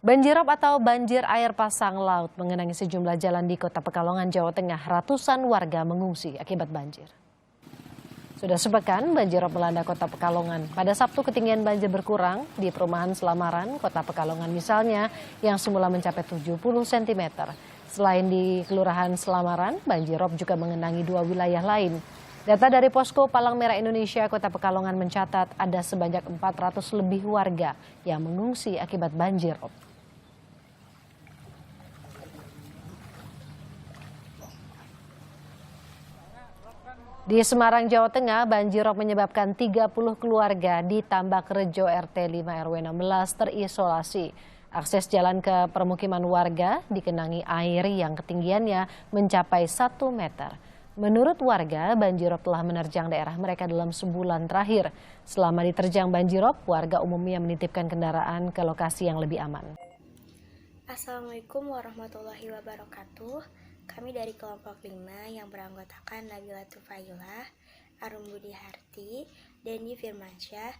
Banjirop atau banjir air pasang laut mengenangi sejumlah jalan di Kota Pekalongan, Jawa Tengah. Ratusan warga mengungsi akibat banjir. Sudah sepekan banjirop melanda Kota Pekalongan. Pada Sabtu ketinggian banjir berkurang di perumahan Selamaran, Kota Pekalongan misalnya, yang semula mencapai 70 cm. Selain di Kelurahan Selamaran, banjirop juga mengenangi dua wilayah lain. Data dari Posko Palang Merah Indonesia Kota Pekalongan mencatat ada sebanyak 400 lebih warga yang mengungsi akibat banjirop. Di Semarang, Jawa Tengah, banjirop menyebabkan 30 keluarga di Tambakrejo RT 5 RW 16 terisolasi. Akses jalan ke permukiman warga dikenangi air yang ketinggiannya mencapai 1 meter. Menurut warga, banjirop telah menerjang daerah mereka dalam sebulan terakhir. Selama diterjang banjirop, warga umumnya menitipkan kendaraan ke lokasi yang lebih aman. Assalamualaikum warahmatullahi wabarakatuh. Kami dari kelompok 5 yang beranggotakan Nabila Tufayulah, Arum Budi Harti, Dendi Firmansyah,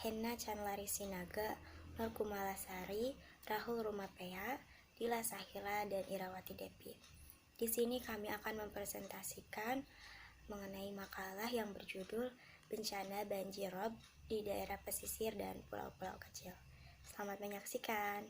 Hena Chanlari Sinaga, Nur Kumalasari, Rahul Rumapea, Dila Sahila, dan Irawati Depi. Di sini kami akan mempresentasikan mengenai makalah yang berjudul Bencana Banjirop di Daerah Pesisir dan Pulau-Pulau Kecil. Selamat menyaksikan.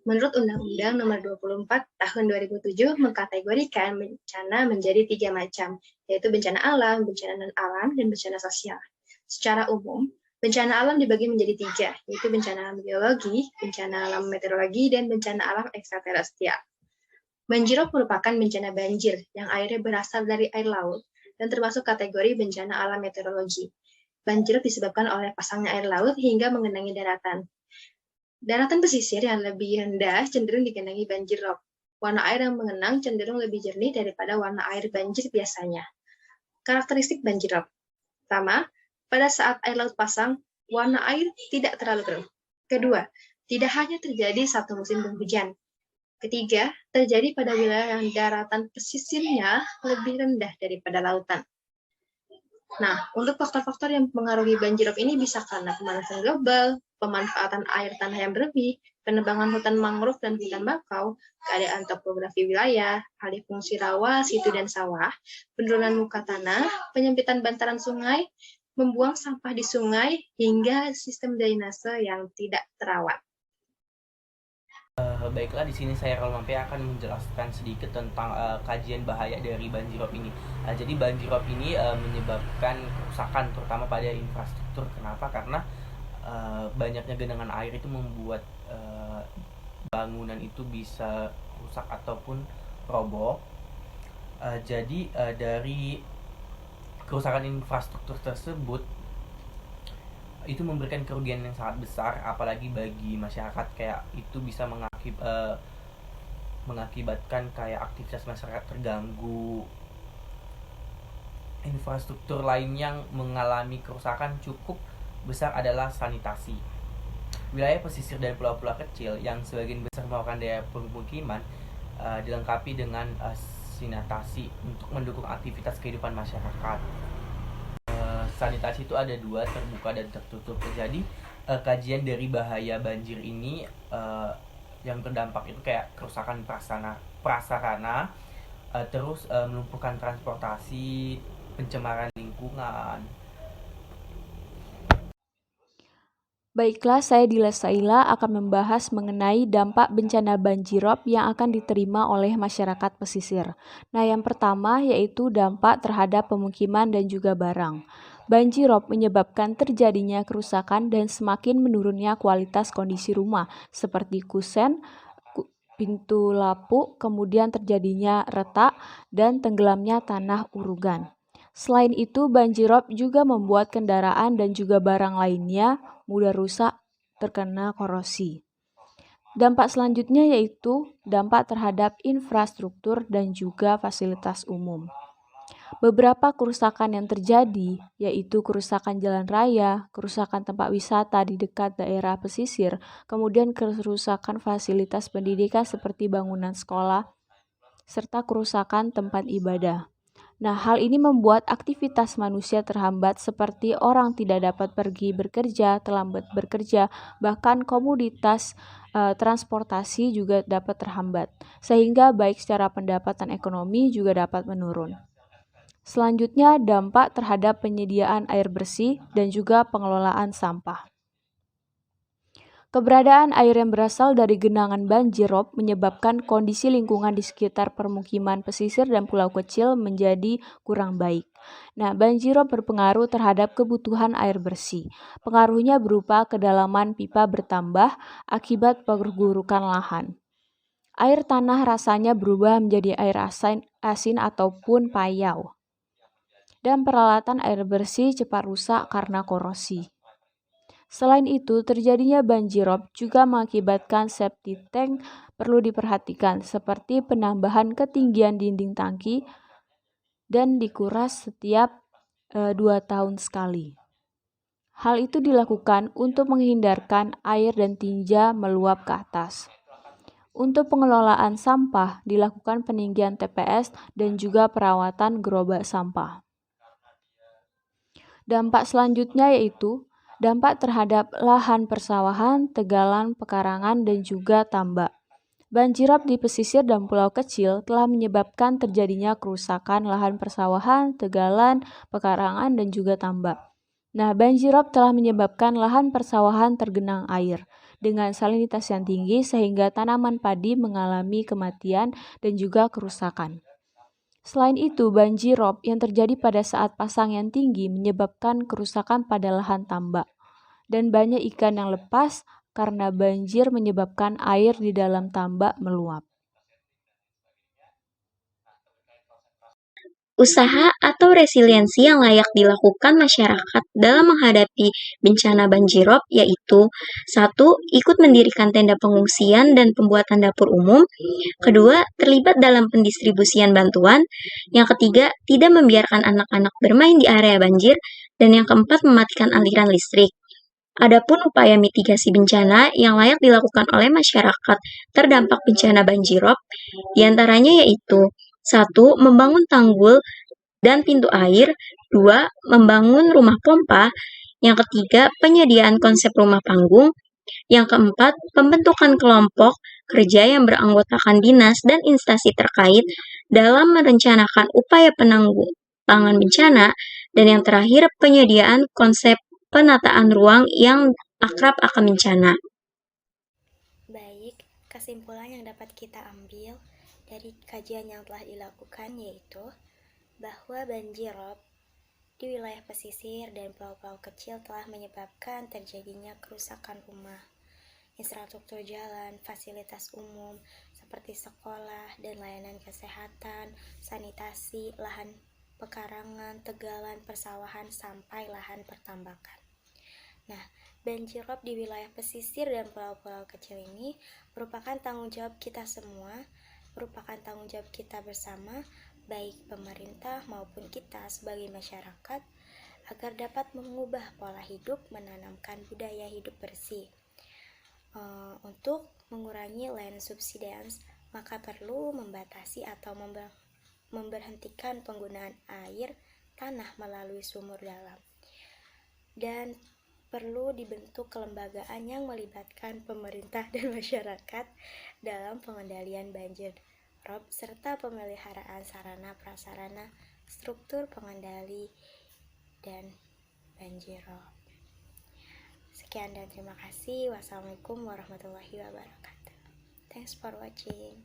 Menurut Undang-Undang Nomor 24 Tahun 2007 mengkategorikan bencana menjadi 3 macam, yaitu bencana alam, bencana non-alam, dan bencana sosial. Secara umum, bencana alam dibagi menjadi 3, yaitu bencana alam geologi, bencana alam meteorologi, dan bencana alam ekstraterestrial. Banjirop merupakan bencana banjir yang airnya berasal dari air laut dan termasuk kategori bencana alam meteorologi. Banjirop disebabkan oleh pasangnya air laut hingga mengenangi daratan. Daratan pesisir yang lebih rendah cenderung digenangi banjirop. Warna air yang mengenang cenderung lebih jernih daripada warna air banjir biasanya. Karakteristik banjirop. Pertama, pada saat air laut pasang, warna air tidak terlalu keruh. Kedua, tidak hanya terjadi satu musim penghujan. Ketiga, terjadi pada wilayah yang daratan pesisirnya lebih rendah daripada lautan. Nah, untuk faktor-faktor yang mempengaruhi banjirop ini bisa karena pemanasan global, pemanfaatan air tanah yang berlebih, penebangan hutan mangrove dan hutan bakau, keadaan topografi wilayah, alih fungsi rawa, situ dan sawah, penurunan muka tanah, penyempitan bantaran sungai, membuang sampah di sungai, hingga sistem drainase yang tidak terawat. Baiklah, di sini saya Raul Mampe akan menjelaskan sedikit tentang kajian bahaya dari banjirop ini. Jadi banjirop ini menyebabkan kerusakan terutama pada infrastruktur. Kenapa? Karena banyaknya genangan air itu membuat bangunan itu bisa rusak ataupun roboh. Jadi dari kerusakan infrastruktur tersebut itu memberikan kerugian yang sangat besar, apalagi bagi masyarakat. Kayak itu bisa mengakibatkan kayak aktivitas masyarakat terganggu. Infrastruktur lain yang mengalami kerusakan cukup besar adalah sanitasi. Wilayah pesisir dan pulau-pulau kecil yang sebagian besar merupakan daerah permukiman dilengkapi dengan sanitasi untuk mendukung aktivitas kehidupan masyarakat. Sanitasi itu ada dua, terbuka dan tertutup. Jadi kajian dari bahaya banjir ini yang berdampak itu kayak kerusakan prasarana, terus melumpuhkan transportasi, pencemaran lingkungan. Baiklah, saya Dila Saila akan membahas mengenai dampak bencana banjirop yang akan diterima oleh masyarakat pesisir. Nah, yang pertama yaitu dampak terhadap pemukiman dan juga barang. Banjirop menyebabkan terjadinya kerusakan dan semakin menurunnya kualitas kondisi rumah, seperti kusen, pintu lapuk, kemudian terjadinya retak dan tenggelamnya tanah urugan. Selain itu, banjirop juga membuat kendaraan dan juga barang lainnya mudah rusak terkena korosi. Dampak selanjutnya yaitu dampak terhadap infrastruktur dan juga fasilitas umum. Beberapa kerusakan yang terjadi yaitu kerusakan jalan raya, kerusakan tempat wisata di dekat daerah pesisir, kemudian kerusakan fasilitas pendidikan seperti bangunan sekolah, serta kerusakan tempat ibadah. Nah, hal ini membuat aktivitas manusia terhambat seperti orang tidak dapat pergi bekerja, terlambat bekerja, bahkan komoditas transportasi juga dapat terhambat, sehingga baik secara pendapatan ekonomi juga dapat menurun. Selanjutnya, dampak terhadap penyediaan air bersih dan juga pengelolaan sampah. Keberadaan air yang berasal dari genangan banjir rob menyebabkan kondisi lingkungan di sekitar permukiman pesisir dan pulau kecil menjadi kurang baik. Nah, banjir rob berpengaruh terhadap kebutuhan air bersih. Pengaruhnya berupa kedalaman pipa bertambah akibat perburukan lahan. Air tanah rasanya berubah menjadi air asin ataupun payau. Dan peralatan air bersih cepat rusak karena korosi. Selain itu, terjadinya banjir rob juga mengakibatkan septic tank perlu diperhatikan, seperti penambahan ketinggian dinding tangki dan dikuras setiap 2 tahun sekali. Hal itu dilakukan untuk menghindarkan air dan tinja meluap ke atas. Untuk pengelolaan sampah, dilakukan peninggian TPS dan juga perawatan gerobak sampah. Dampak selanjutnya yaitu dampak terhadap lahan persawahan, tegalan, pekarangan, dan juga tambak. Banjirop di pesisir dan pulau kecil telah menyebabkan terjadinya kerusakan lahan persawahan, tegalan, pekarangan, dan juga tambak. Nah, banjirop telah menyebabkan lahan persawahan tergenang air dengan salinitas yang tinggi sehingga tanaman padi mengalami kematian dan juga kerusakan. Selain itu, banjir rob yang terjadi pada saat pasang yang tinggi menyebabkan kerusakan pada lahan tambak. Dan banyak ikan yang lepas karena banjir menyebabkan air di dalam tambak meluap. Usaha atau resiliensi yang layak dilakukan masyarakat dalam menghadapi bencana banjirop yaitu 1. Ikut mendirikan tenda pengungsian dan pembuatan dapur umum. 2. Terlibat dalam pendistribusian bantuan. Yang ketiga, tidak membiarkan anak-anak bermain di area banjir. Dan yang keempat, mematikan aliran listrik. Adapun upaya mitigasi bencana yang layak dilakukan oleh masyarakat terdampak bencana banjirop, diantaranya yaitu 1. Membangun tanggul dan pintu air. 2. Membangun rumah pompa. Yang ketiga, penyediaan konsep rumah panggung. Yang keempat, pembentukan kelompok kerja yang beranggotakan dinas dan instansi terkait dalam merencanakan upaya penanggulangan bencana. Dan yang terakhir, penyediaan konsep penataan ruang yang akrab akan bencana. Baik, kesimpulan yang dapat kita ambil dari kajian yang telah dilakukan yaitu bahwa banjirop di wilayah pesisir dan pulau-pulau kecil telah menyebabkan terjadinya kerusakan rumah, infrastruktur jalan, fasilitas umum seperti sekolah dan layanan kesehatan, sanitasi, lahan pekarangan, tegalan, persawahan, sampai lahan pertambakan. Nah, banjirop di wilayah pesisir dan pulau-pulau kecil ini merupakan tanggung jawab kita semua, merupakan tanggung jawab kita bersama, baik pemerintah maupun kita sebagai masyarakat, agar dapat mengubah pola hidup, menanamkan budaya hidup bersih. Untuk mengurangi land subsidence, maka perlu membatasi atau memberhentikan penggunaan air tanah melalui sumur dalam. Dan perlu dibentuk kelembagaan yang melibatkan pemerintah dan masyarakat dalam pengendalian banjir rob serta pemeliharaan sarana prasarana struktur pengendali dan banjir rob. Sekian dan terima kasih. Wassalamualaikum warahmatullahi wabarakatuh. Thanks for watching.